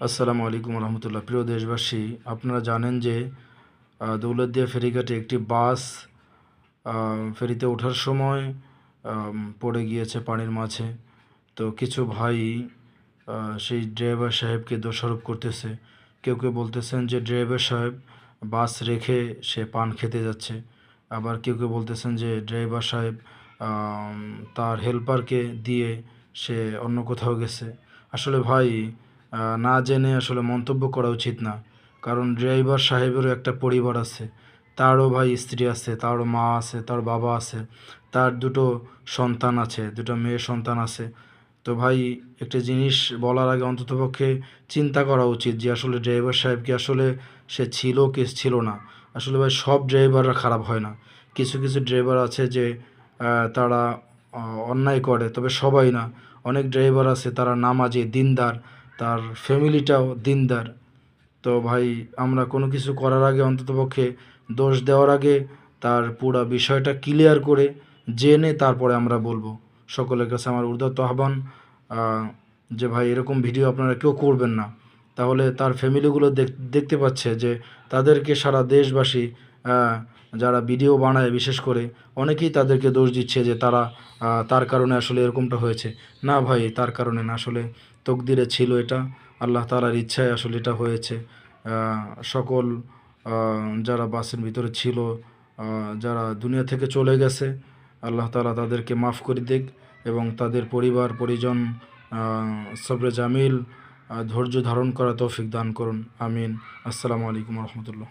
আসসালামু আলাইকুম রহমতুল্লাহ। প্রিয় দেশবাসী, আপনারা জানেন যে দৌলতদিয়া ফেরিঘাটে একটি বাস ফেরিতে ওঠার সময় পড়ে গিয়েছে পানির মাঝে। তো কিছু ভাই সেই ড্রাইভার সাহেবকে দোষারোপ করতেছে। কেউ কেউ বলতেছেন যে ড্রাইভার সাহেব বাস রেখে সে পান খেতে যাচ্ছে। আবার কেউ কেউ বলতেছেন যে ড্রাইভার সাহেব তার হেল্পারকে দিয়ে সে অন্য কোথাও গেছে। আসলে ভাই, না জেনে আসলে মন্তব্য করা উচিত না। কারণ ড্রাইভার সাহেবেরও একটা পরিবার আছে, তারও ভাই স্ত্রী আছে, তারও মা আছে, তার বাবা আছে, তার দুটো সন্তান আছে, দুটো মেয়ে সন্তান আছে। তো ভাই, একটা জিনিস বলার আগে অন্ততপক্ষে চিন্তা করা উচিত যে আসলে ড্রাইভার সাহেব কি আসলে সে ছিল কি ছিল না। আসলে ভাই, সব ড্রাইভাররা খারাপ হয় না। কিছু কিছু ড্রাইভার আছে যে তারা অন্যায় করে, তবে সবাই না। অনেক ড্রাইভার আছে তারা নামাজি, দিনদার, তার ফ্যামিলিটাও দিনদার। তো ভাই, আমরা কোনো কিছু করার আগে অন্ততপক্ষে দোষ দেওয়ার আগে তার পুরা বিষয়টা ক্লিয়ার করে জেনে তারপরে আমরা বলবো। সকলের কাছে আমার উদাত্ত আহ্বান, যে ভাই, এরকম ভিডিও আপনারা কেউ করবেন না। তাহলে তার ফ্যামিলিগুলো দেখতে পাচ্ছে যে তাদেরকে সারা দেশবাসী, যারা ভিডিও বানায় বিশেষ করে, অনেকেই তাদেরকে দোষ দিচ্ছে যে তার কারণে আসলে এরকমটা হয়েছে। না ভাই, তার কারণে না, আসলে তকদিরে ছিল এটা। আল্লাহ তাআলার ইচ্ছায় আসলে এটা হয়েছে। সকল যারা বাসের ভিতরে ছিল, যারা দুনিয়া থেকে চলে গেছে, আল্লাহ তাআলা তাদেরকে মাফ করে দিক এবং তাদের পরিবার পরিজন সবরে জামিল ধৈর্য ধারণ করা তৌফিক দান করুন। আমিন। আসসালামু আলাইকুম রহমতুল্লাহ।